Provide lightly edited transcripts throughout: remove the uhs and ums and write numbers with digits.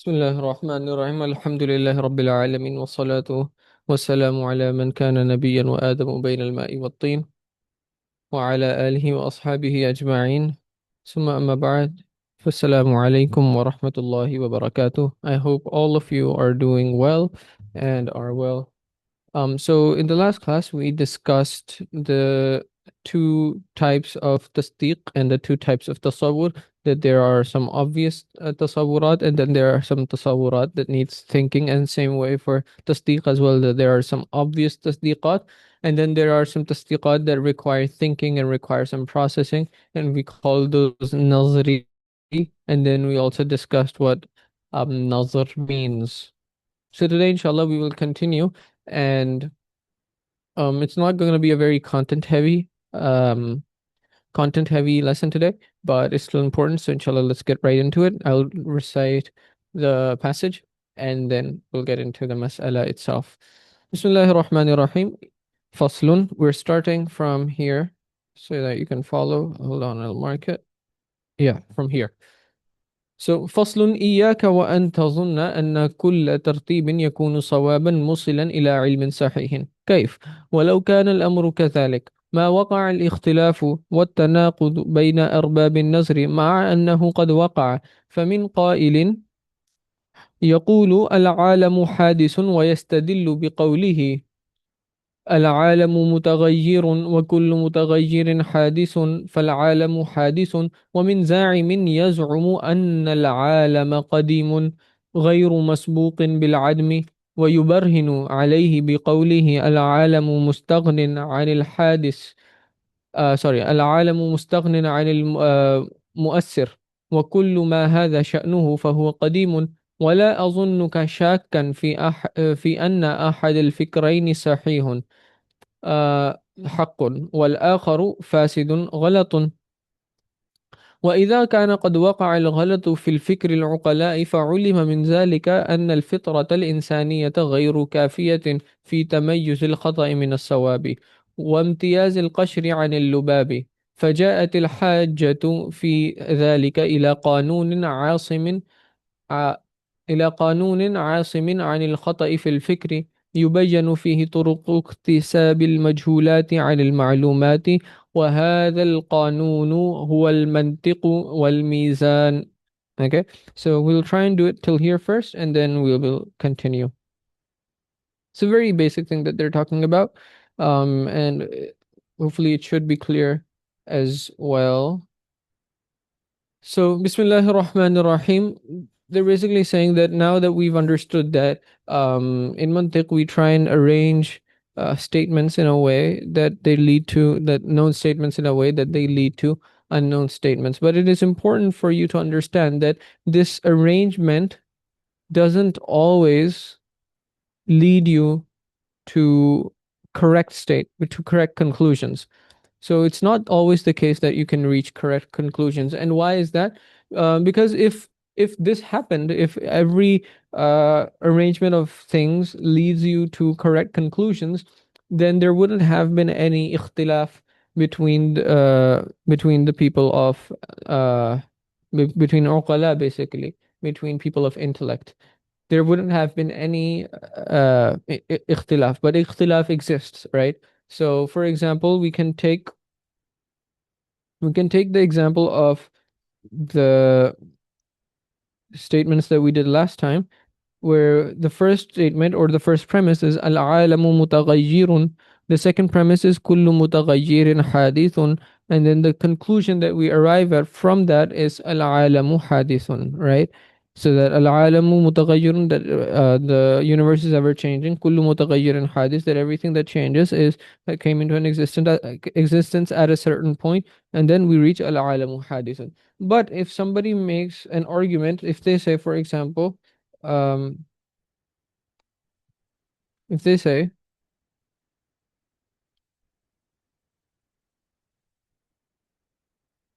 بسم الله الرحمن الرحيم الحمد لله رب العالمين والصلاة والسلام على من كان نبيا وآدم بين الماء والطين وعلى آله وأصحابه أجمعين ثم أما بعد فالسلام عليكم ورحمة الله وبركاته. I hope all of you are doing well and are well. So in the last class, we discussed the two types of tasdeeq and the two types of tasawwur, that there are some obvious tasawwurat and then there are some tasawwurat that needs thinking, and same way for tasdeeq as well, that there are some obvious tasdeeqat and then there are some tasdeeqat that require thinking and require some processing, and we call those nazri. And then we also discussed what nazr means. So today, inshallah, we will continue, and it's not going to be a very content heavy lesson today, but it's still important. So inshallah, let's get right into it. I'll recite the passage and then we'll get into the mas'ala itself. Bismillahir Rahmanir Rahim. Faslun. We're starting from here so that you can follow. Hold on, I'll mark it. Yeah, from here. So, فصل إياك وأن تظن أن كل ترتيب يكون صوابا موصلا إلى علم صحيح. كيف؟ ولو كان الأمر كذلك ما وقع الاختلاف والتناقض بين أرباب النظر مع أنه قد وقع. فمن قائل يقول العالم حادث ويستدل بقوله العالم متغير وكل متغير حادث فالعالم حادث. ومن زاعم يزعم أن العالم قديم غير مسبوق بالعدم ويبرهن عليه بقوله العالم مستغن عن الحادث. العالم مستغن عن المؤثر وكل ما هذا شأنه فهو قديم. ولا أظنك شاكا في أن أحد الفكرين صحيح حق والآخر فاسد غلط. وإذا كان قد وقع الغلط في الفكر العقلاء فعلم من ذلك أن الفطرة الإنسانية غير كافية في تميز الخطأ من الصواب وامتياز القشر عن اللباب. فجاءت الحاجة في ذلك ع- إلى قانون عاصم عن الخطأ في الفكر يبين فيه طرق اكتساب المجهولات عن المعلومات. وهذا القانون هو المنطق والميزان. Okay, so we'll try and do it till here first and then we will continue. It's a very basic thing that they're talking about, and hopefully it should be clear as well. So, Bismillahir Rahmanir Rahim. They're basically saying that now that we've understood that in Mantiq we try and arrange statements in a way that they lead to that known statements in a way that they lead to unknown statements. But it is important for you to understand that this arrangement doesn't always lead you to to correct conclusions. So it's not always the case that you can reach correct conclusions. And why is that? Because if this happened, if every arrangement of things leads you to correct conclusions, then there wouldn't have been any ikhtilaf between the people of between uqala, basically between people of intellect. There wouldn't have been any ikhtilaf, but ikhtilaf exists, right? So, for example, we can take the example of the statements that we did last time, where the first statement or the first premise is al-alamu mutaghayyirun. The second premise is kullu mutaghayyirin hadithun. And then the conclusion that we arrive at from that is al-alamu hadithun, right? So that al-alamu mutaghayyirun, that the universe is ever changing. Kullu mutaghayyirin hadith, that everything that changes is that came into an existence at a certain point, and then we reach al-alamu hadithun. But if somebody makes an argument, if they say, for example, um, if they say,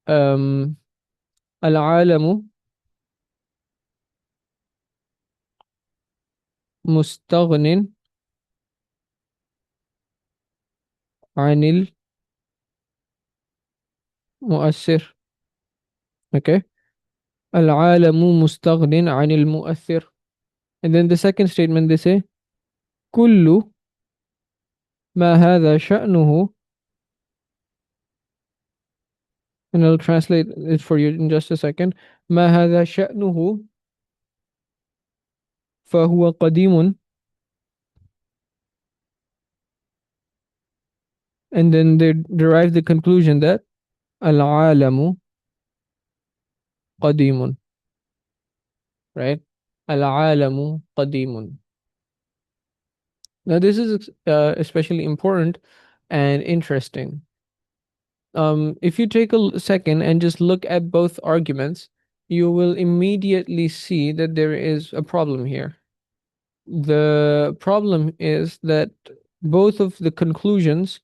um, العالم مستغن عن المؤثر. Okay. العالم مستغن عن المؤثر. And then the second statement they say كل ما هذا شأنه. And I'll translate it for you in just a second. ما هذا شأنه فهو قديم. And then they derive the conclusion that العالم قديم. Right? العالم قديم. Now this is especially important and interesting. If you take a second and just look at both arguments, you will immediately see that there is a problem here. The problem is that both of the conclusions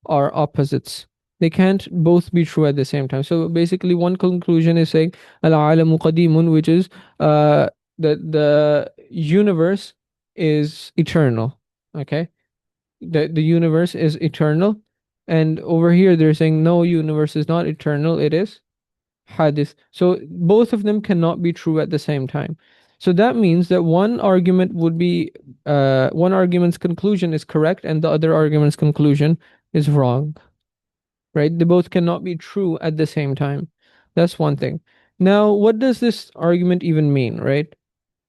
are opposites. They can't both be true at the same time. So basically, one conclusion is saying al-alamu qadimun, which is that the universe is eternal. Okay, the universe is eternal, and over here they're saying no, universe is not eternal. It is hadith. So both of them cannot be true at the same time. So that means that one argument would be one argument's conclusion is correct and the other argument's conclusion is wrong, right? They both cannot be true at the same time. That's one thing. Now, what does this argument even mean, right?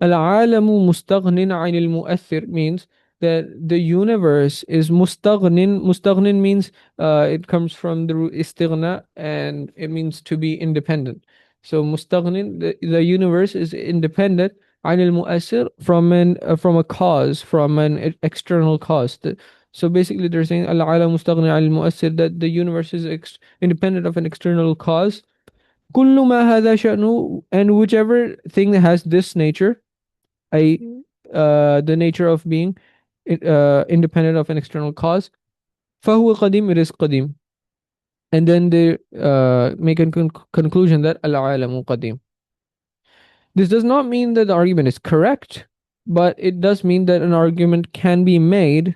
العالم مستغن عن المؤثر means that the universe is mustaghnin. Mustaghnin means it comes from the root istighna and it means to be independent. So mustaghnin, the universe is independent عن المؤثر from a cause, from an external cause. So basically they're saying العالم مستغن عن المؤثر, that the universe is independent of an external cause. كل ما هذا شأنه, and whichever thing that has this nature, I the nature of being independent of an external cause. فهو قديم, it is قديم. And then they make a conclusion that العالم قديم. This does not mean that the argument is correct, but it does mean that an argument can be made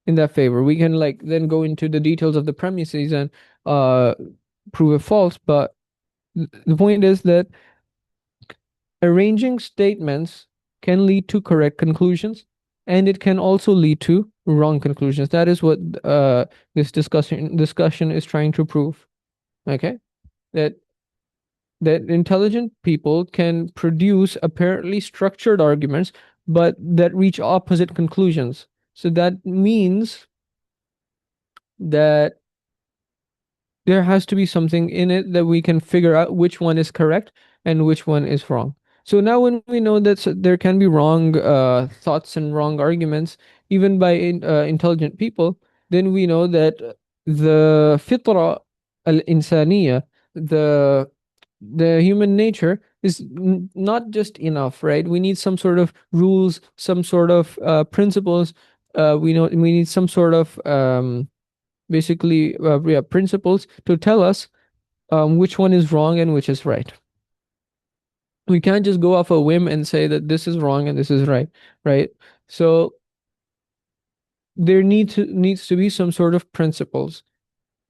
in that favor. We can like then go into the details of the premises and uh, prove it false, but the point is that arranging statements can lead to correct conclusions and it can also lead to wrong conclusions. That is what this discussion is trying to prove. Okay, that intelligent people can produce apparently structured arguments, but that reach opposite conclusions. So that means that there has to be something in it that we can figure out which one is correct and which one is wrong. So now when we know that there can be wrong thoughts and wrong arguments, even by intelligent people, then we know that the fitra al-insaniya, the human nature is not just enough, right? We need some sort of rules, some sort of principles. We know we need some sort of basically yeah, principles to tell us which one is wrong and which is right. We can't just go off a whim and say that this is wrong and this is right, right? So there needs to be some sort of principles,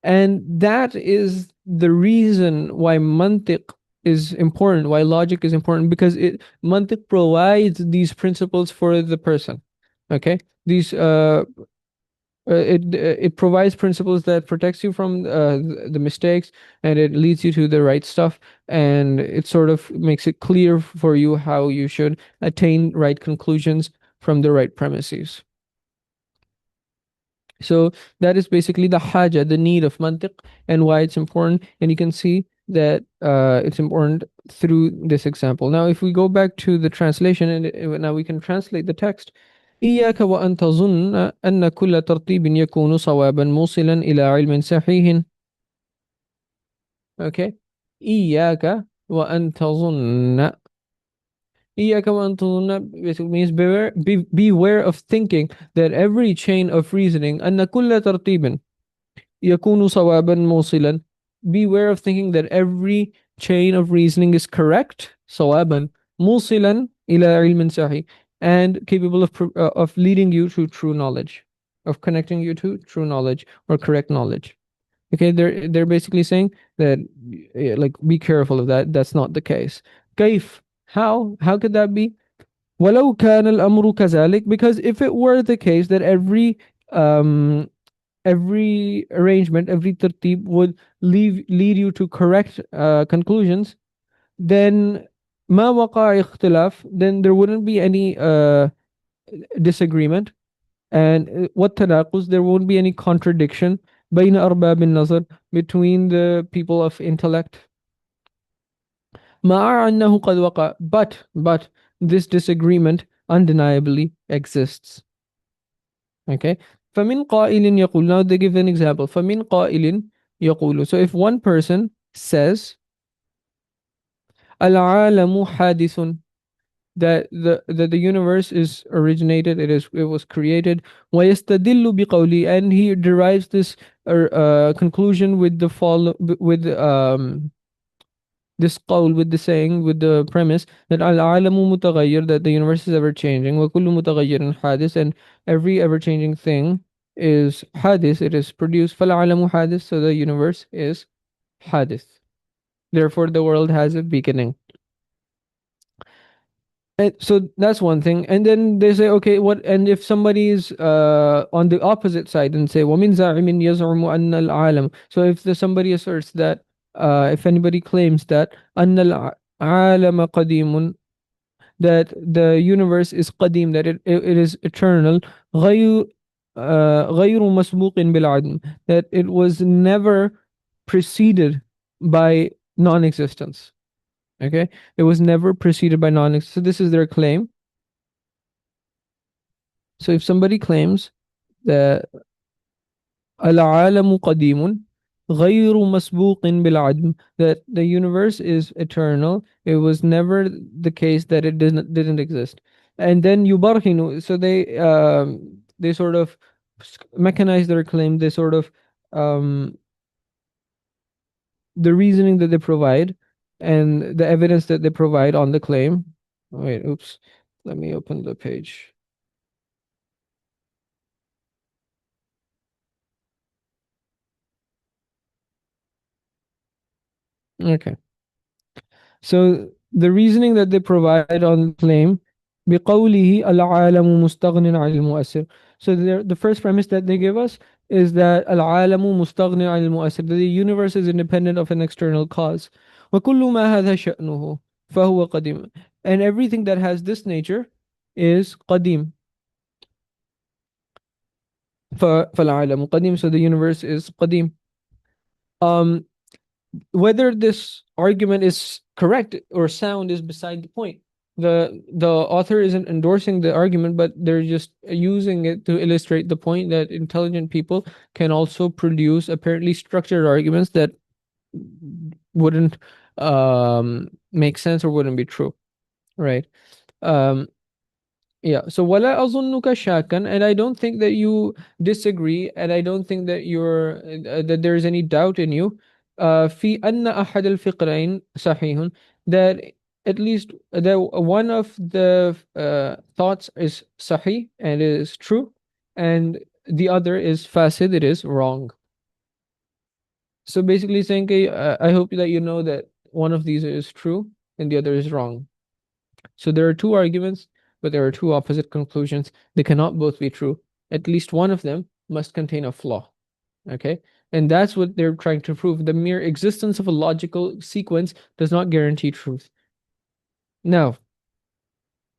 and that is the reason why mantiq is important, why logic is important, because mantiq provides these principles for the person. Okay, these it provides principles that protects you from the mistakes, and it leads you to the right stuff, and it sort of makes it clear for you how you should attain right conclusions from the right premises. So that is basically the haja, the need of mantiq, and why it's important. And you can see that it's important through this example. Now, if we go back to the translation, and now we can translate the text. إياك وأن تظن أن كل ترتيب يكون صوابا موصلا إلى علم صحيح. Okay. إياك وأن تظن. إياك وأن تظن basically means beware of thinking that every chain of reasoning أن كل ترتيب يكون صوابا موصلا. Beware of thinking that every chain of reasoning is correct, صوابا موصلا إلى علم صحيح, and capable of leading you to true knowledge, of connecting you to true knowledge or correct knowledge. Okay, they're basically saying that like be careful of that. That's not the case. كيف? How could that be? ولو كان الأمر كذلك, because if it were the case that um every arrangement, every tertib would lead you to correct conclusions, then ما وقع اختلاف, then there wouldn't be any disagreement, and والتناقض, there won't be any contradiction بين أرباب النظر, between the people of intellect. مع أنه قد وقع, but this disagreement undeniably exists. Okay. فمن قائل يقول, now they give an example. فمن قائل يقول, so if one person says العالم حادث, that the universe is originated, it was created, ويستدل بقولي, and he derives this conclusion with the follow with this qawl, with the saying, with the premise that al-alamu mutaghayyir, that the universe is ever changing, wa kullu mutaghayyirin hadith, and every ever changing thing is hadith, it is produced. Fal-alamu hadith, so the universe is hadith. Therefore, the world has a beginning. And so that's one thing. And then they say, okay, what? And if somebody is on the opposite side and say, وَمِن زَعِمٍ يَزْعُمُ أَنَّ الْعَالَمَ, so if somebody asserts that, if anybody claims that أَنَّ الْعَالَمَ قَدِيمٌ, that the universe is qadim, that it is eternal, غير غير مسبوق بالعدم, that it was never preceded by non-existence. Okay, it was never preceded by non-existence. So this is their claim. So if somebody claims that العالم قديم غير مسبوق بالعدم, that the universe is eternal, it was never the case that it didn't exist. And then يبرهن, so they sort of mechanize their claim, they sort of the reasoning that they provide and the evidence that they provide on the claim. Wait, oops. Let me open the page. Okay. So the reasoning that they provide on the claim, بقوله العالم مستغن عن المؤثر. So the first premise that they give us is that العالم مستغن عن المؤثر, that the universe is independent of an external cause. وكل ما هذا شأنه فهو قديم. And everything that has this nature is قديم. فالعالم قديم, so the universe is قديم. Whether this argument is correct or sound is beside the point. The author isn't endorsing the argument, but they're just using it to illustrate the point that intelligent people can also produce apparently structured arguments that wouldn't make sense or wouldn't be true, right? Um, yeah, so ولا أظنك شاكا, and I don't think that you disagree, and I don't think that that there is any doubt in you في أن أحد الفقرين صحيح, that at least that one of the thoughts is sahih and is true, and the other is fasid, it is wrong. So basically saying, okay, I hope that you know that one of these is true and the other is wrong. So there are two arguments, but there are two opposite conclusions. They cannot both be true. At least one of them must contain a flaw. Okay? And that's what they're trying to prove. The mere existence of a logical sequence does not guarantee truth. Now,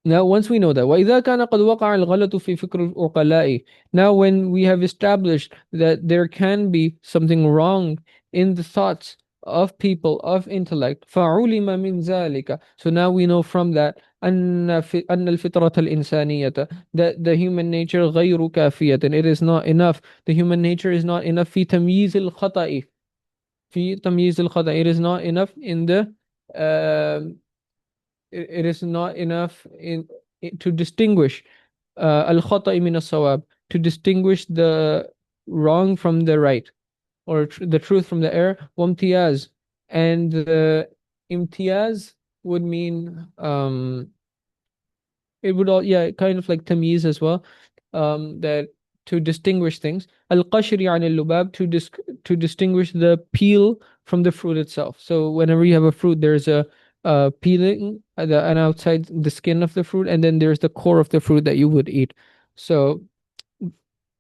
once we know that, وَإِذَا كَانَ قَدْ وَقَعَ الْغَلَطُ فِي فِكْرِ الْعُقَلَاءِ, now when we have established that there can be something wrong in the thoughts of people of intellect, فَعُلِمَ مِنْ ذَلِكَ, so now we know from that أن الفطرة الإنسانية, that the human nature غير كافية, it is not enough. The human nature is not enough في تمييز الخطأ, في تمييز الخطأ, it is not enough in the it is not enough to distinguish al-khata' min as-sawab, to distinguish the wrong from the right, or the truth from the error. Wamtiyaz, and the imtiyaz would mean it would all, yeah, kind of like tamyiz as well, that to distinguish things. Al-qashri an al-lubab, to distinguish the peel from the fruit itself. So whenever you have a fruit, there's a peeling and outside the skin of the fruit, and then there's the core of the fruit that you would eat. So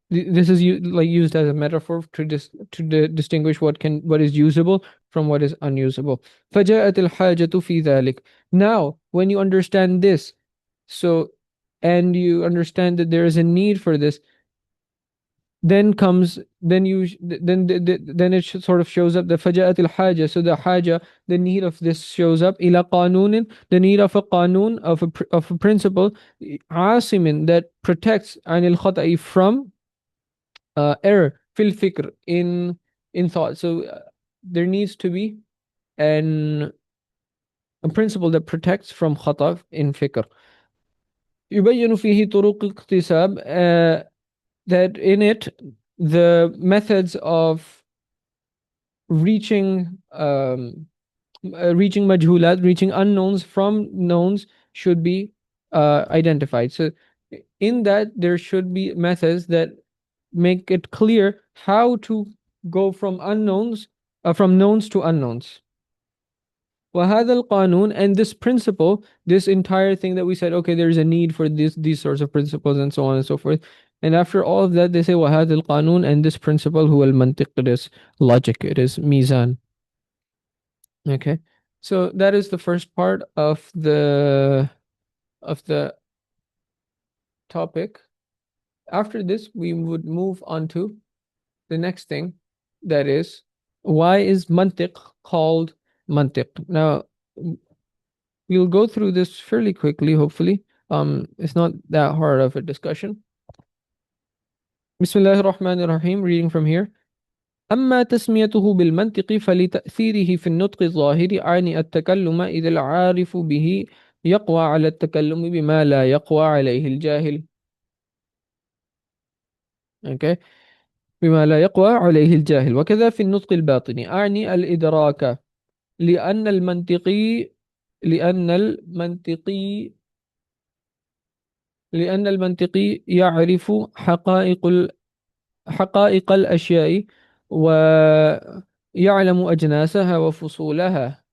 this is like used as a metaphor to distinguish what is usable from what is unusable. فجاءت الحاجة في ذلك. Now, when you understand this, so and you understand that there is a need for this, then comes then you then it sort of shows up the فجاءت الحاجة. So the haja, the need of this shows up إلى قانون, the need of a qanun, of a principle عاصم, that protects عن الخطأ, from error fil fikr, in thought. So there needs to be an a principle that protects from khata in fikr. يبين فيه طرق اكتساب, that in it the methods of reaching reaching majhulat, reaching unknowns from knowns, should be identified. So in that there should be methods that make it clear how to go from unknowns, from knowns to unknowns. وهذا القانون, and this principle, this entire thing that we said, okay, there's a need for these sorts of principles and so on and so forth. And after all of that, they say وهذا القانون, and this principle هو المنطق, it is logic, it is mizan. Okay, so that is the first part of the topic. After this, we would move on to the next thing, that is, why is mantiq called mantiq? Now, we'll go through this fairly quickly, hopefully. It's not that hard of a discussion. Bismillahir Rahmanir Rahim, reading from here. أما تسميته بالمنطق فلتأثيره في النطق الظاهر عن التكلم إذ العارف به يقوى على التكلم بما لا يقوى عليه الجاهل. Okay. بما لا يقوى عليه الجاهل. وكذا في النطق الباطني أعني الإدراك، لأن المنطقي لأن المنطقي لأن المنطقي يعرف حقائق الأشياء، ويعلم أجناسها وفصولها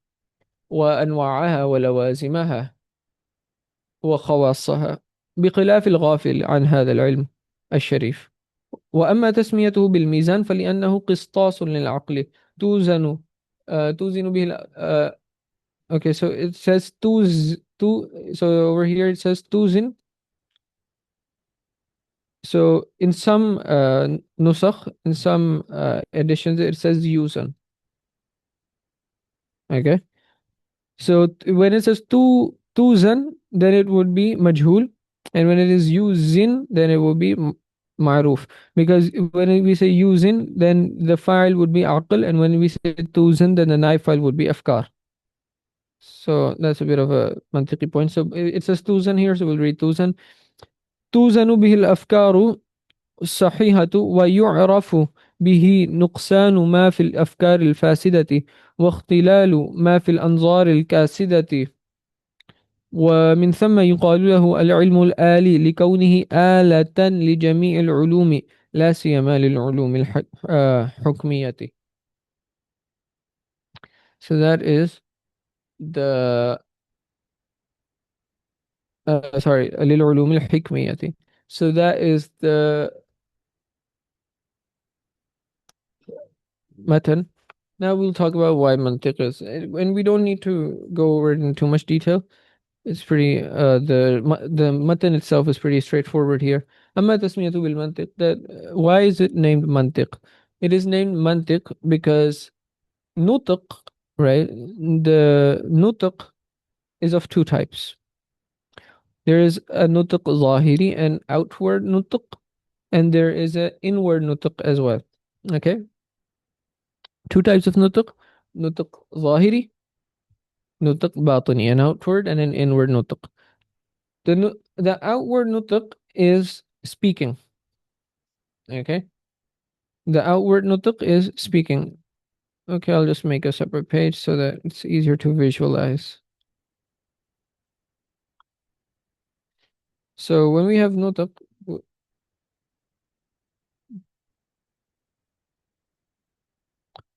وأنواعها ولوازمها وخواصها، بخلاف الغافل عن هذا العلم الشريف. وأما تسميته بالميزان فلأنه قسطاس للعقل توزن توزن به okay, so it says so over here it says توزن. So in some nusakh, in some editions, it says yusan. Okay. So when it says tuzan, then it would be majhul, and when it is yuzin, then it would be ma'ruf. Because when we say yuzin, then the file would be aql, and when we say tuzan, then the naib file would be afkar. So that's a bit of a mantiqi point. So it says tuzan here, so we'll read tuzan. توزن به الأفكار الصحيحة ويعرف به نقصان ما في الأفكار الفاسدة واختلال ما في الأنظار الكاسدة، ومن ثم يقال له العلم الآلي لكونه آلة لجميع العلوم لا سيما للعلوم الحكمية. So that is the sorry, للعلوم الحكمية. So that is the matan. Now we'll talk about why mantiq is, and we don't need to go over it in too much detail. It's pretty the matan itself is pretty straightforward here. أما تسميته بالمنطق, that why is it named mantiq? It is named mantiq because nutq, right? The nutq is of two types. There is a nutq zahiri, an outward nutq, and there is an inward nutq as well. Okay, two types of nutq: nutq zahiri, nutq batini, an outward and an inward nutq. The outward nutq is speaking. Okay, the outward nutq is speaking. Okay, I'll just make a separate page so that it's easier to visualize. So when we have nutq,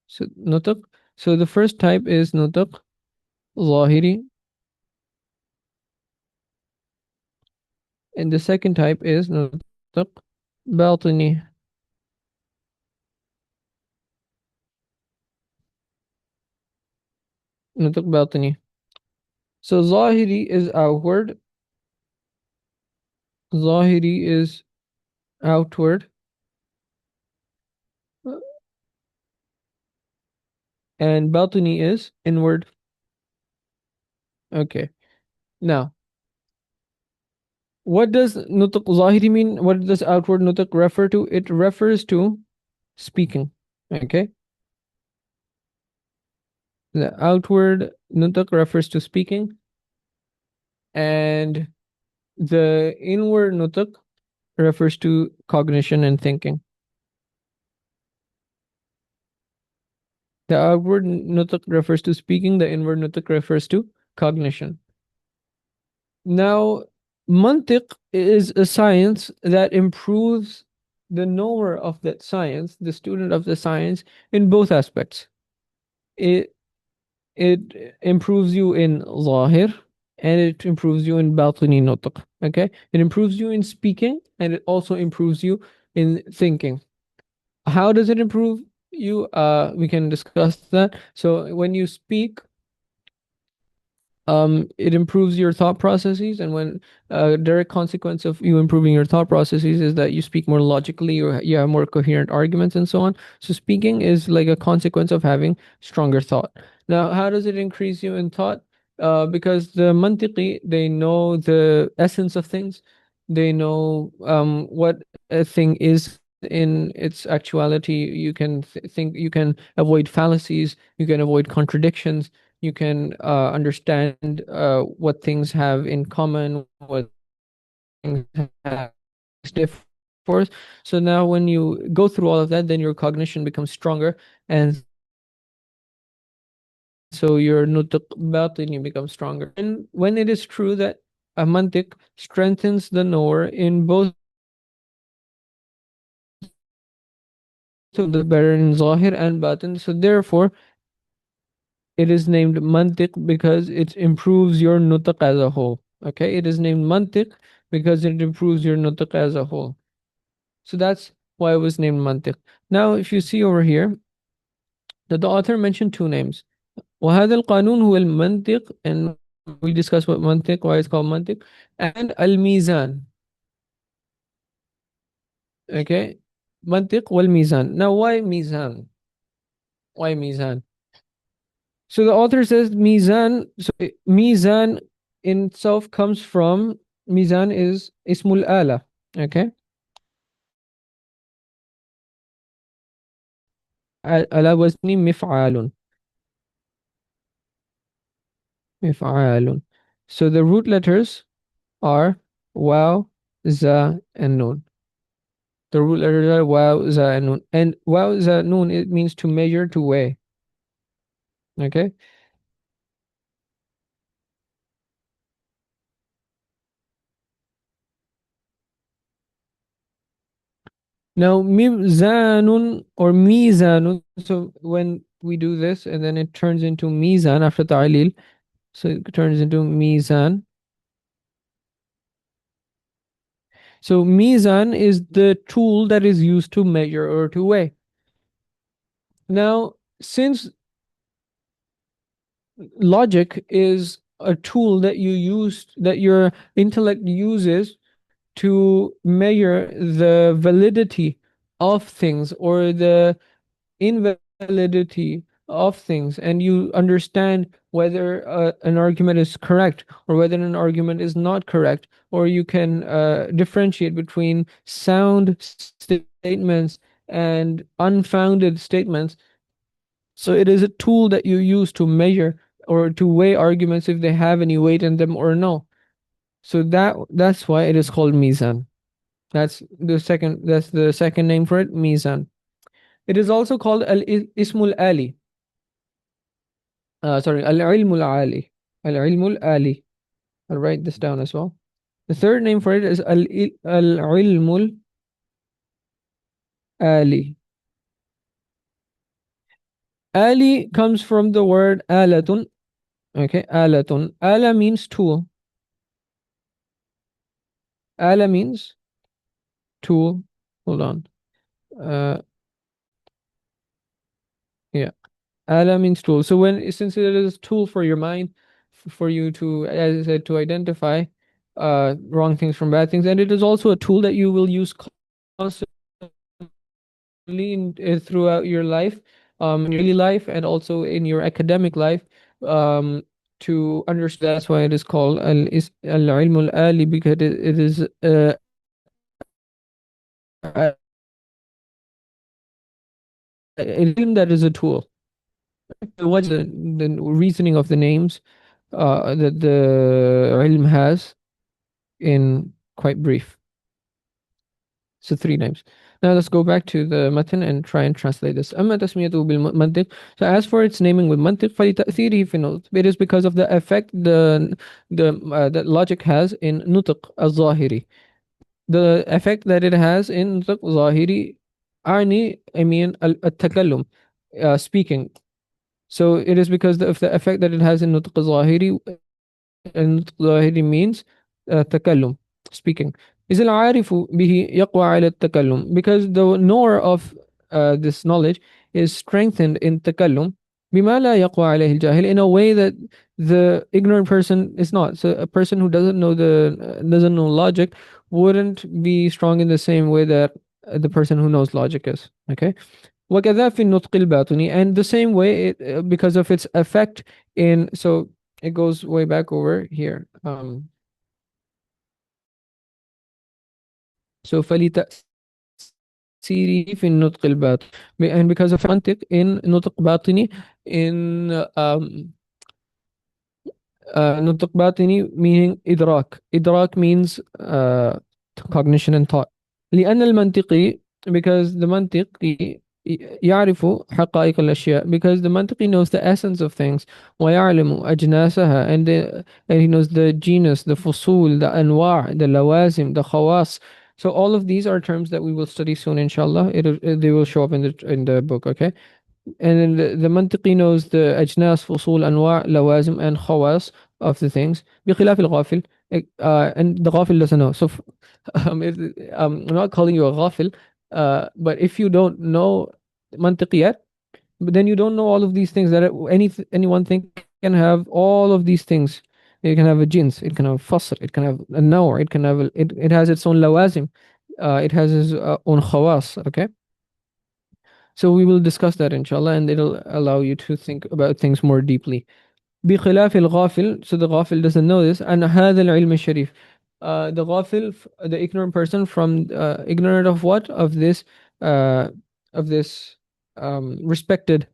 so nutq, so the first type is nutq ظاهري, and the second type is نطق باطني. نطق باطني. So ظاهري is outward. ظاهري is outward, and باطني is inward. Okay. Now, what does نطق ظاهري mean? What does outward نطق refer to? It refers to speaking. Okay. The outward نطق refers to speaking, and the inward نطق refers to cognition and thinking. The outward nutq refers to speaking, the inward nutq refers to cognition. Now, mantiq is a science that improves the knower of that science, the student of the science, in both aspects. It it improves you in zahir and it improves you in batini nutq. Okay, it improves you in speaking and it also improves you in thinking. How does it improve you? We can discuss that. So when you speak, it improves your thought processes, and when a direct consequence of you improving your thought processes is that you speak more logically or you have more coherent arguments and so on. So speaking is like a consequence of having stronger thought. Now, how does it increase you in thought? Because the mantiqi, they know the essence of things. They know what a thing is in its actuality. You can think, you can avoid fallacies, you can avoid contradictions, you can understand what things have in common, what things have different. So now when you go through all of that, then your cognition becomes stronger, and so your nutq batini becomes stronger. And when it is true that a mantiq strengthens the knower in both of the better in zahir and batin, so therefore it is named mantiq because it improves your nutq as a whole. Okay, it is named mantiq because it improves your nutq as a whole. So that's why it was named mantiq. Now, if you see over here, that the author mentioned two names. وهذا القانون هو المنطق, and we discussed what mantiq, why it's called mantiq, and al-mizan. Okay, mantiq wal mizan. Now, why mizan? Why mizan? So the author says mizan. So mizan in itself comes from, mizan is ismul ala. Okay, ala wazni mif'alun. Mif'alun. So the root letters are waw, za, and nun. The root letters are waw, za, and nun. And waw, za, nun, it means to measure, to weigh. Okay. Now mizanun or mizanun. So when we do this, and then it turns into mizan after ta'lil. So it turns into mizan. So mizan is the tool that is used to measure or to weigh. Now, since logic is a tool that you use, that your intellect uses to measure the validity of things or the invalidity of things, and you understand whether an argument is correct or whether an argument is not correct, or you can differentiate between sound statements and unfounded statements. So it is a tool that you use to measure or to weigh arguments if they have any weight in them or no. So that's why it is called mizan. That's the second name for it, mizan. It is also called al ismul ali. Sorry, al ilmul ali. Al ilmul ali. I'll write this down as well. The third name for it is al ilmul ali. Ali comes from the word alatun. Okay, alatun. Ala means tool. Ala means tool. Hold on. Uh, yeah. Ala means tool. So when since it is a tool for your mind, for you to, as I said, to identify wrong things from bad things, and it is also a tool that you will use constantly throughout your life, in your daily life, and also in your academic life, to understand. That's why it is called al-ilm al-ali, because it is a ilm that is a tool. What's the reasoning of the names that the ilm has in quite brief? So three names. Now let's go back to the matan and try and translate this. أما تسميته بالمنطق. So as for its naming with mantiq, فلتأثيره في النطق. It is because of the effect the logic has in نطق الظاهري. The effect that it has in نطق ظاهري. I mean التكلم, speaking. So it is because of the effect that it has in نطق الظاهري. And ظاهري means تكلم, speaking. is العارف به يقوى على التكلم, because the knower of this knowledge is strengthened in تكلم بما لا يقوى عليه الجاهل, in a way that the ignorant person is not. So a person who doesn't know logic wouldn't be strong in the same way that the person who knows logic is. Okay. وكذا في النطق الباطني, and the same way because of its effect in, so it goes way back over here. So فلتأثيره في النطق الباطني, and because of منطق in نطق باطني, in نطق باطني meaning إدراك. إدراك means cognition and thought. لأن المنطقي, because the منطقي يعرف حقائق الأشياء, because the منطقي knows the essence of things. ويعلم أجناسها, and he knows the genus, the فصول, the أنواع, the لوازم, the خواص. So all of these are terms that we will study soon, inshallah. They will show up in the book, okay? And then the منطقي knows the أجناس, فصول, أنواع, لوازم, and خواص of the things. بخلاف الغافل, and the غافل doesn't know. So if, I'm not calling you a غافل, but if you don't know منطقيات, but then you don't know all of these things, that any one thing can have all of these things. It can have a jins, it can have fasl, it can have a nawr, it has its own lawazim, it has its own khawas. Okay. So we will discuss that inshallah, and it'll allow you to think about things more deeply. بخلاف الغافل, so the ghafil doesn't know this. And هذا العلم الشريف, the ghafil, the ignorant person, from ignorant of what? Uh, of this respected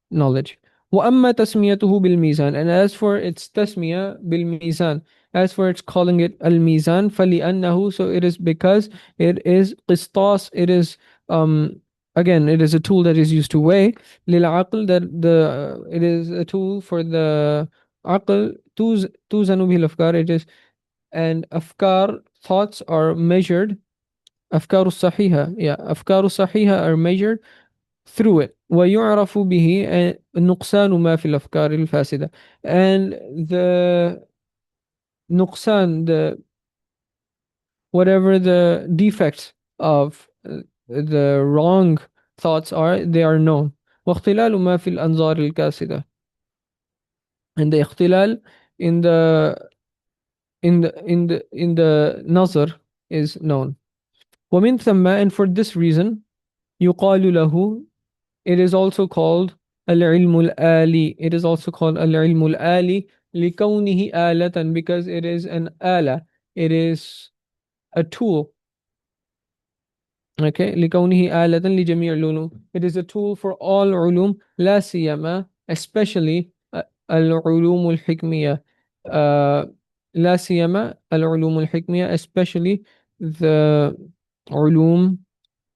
knowledge. وأما تسميته بالميزان, and as for its تسمية بالميزان, as for its calling it الميزان, فلأنه, so it is because it is قسطاس, it is again, it is a tool that is used to weigh. للعقل, that it is a tool for the عقل. توزن به الأفكار, it is, and أفكار, thoughts, are measured. أفكار الصحيحة, yeah, أفكار الصحيحة are measured through it. ويعرف به نقصان ما في الأفكار الفاسدة, and the نقصان, the whatever the defects of the wrong thoughts are, they are known. واختلال ما في الأنظار الكاسدة, and the اختلال in the nazar is known. ومن ثم, and for this reason, يقال له, it is also called al-ilm al-ali. It is also called al-ilm al-ali لكونه آلة, because it is an ala. It is a tool. Okay, لكونه آلة لجميع العلوم. It is a tool for all علوم, لا سيما, especially العلوم الحكمية. لا سيما العلوم الحكمية, especially the علوم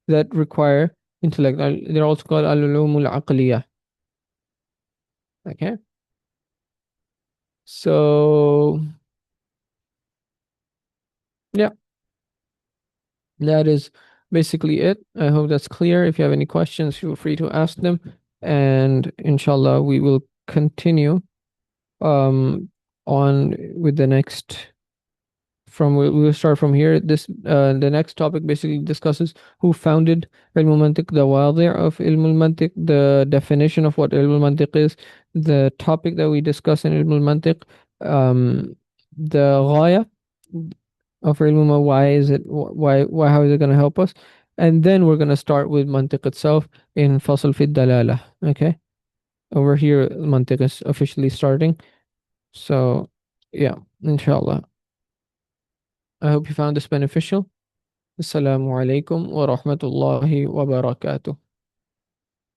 that require intellect. They're also called al-ulum al-aqliyah. Okay. So yeah, that is basically it. I hope that's clear. If you have any questions, feel free to ask them. And inshallah, we will continue um on with the next from we'll start from here. This the next topic basically discusses who founded ilm al-mantiq, the wadir of ilm al-mantiq, the definition of what ilm al-mantiq is, the topic that we discuss in ilm al-mantiq, the ghaya of ilm why is it why how is it going to help us, and then we're going to start with mantiq itself in fasl fi dalala. Okay, over here mantiq is officially starting. So yeah, inshallah. I hope you found this beneficial. Assalamu alaikum wa rahmatullahi wa barakatuh.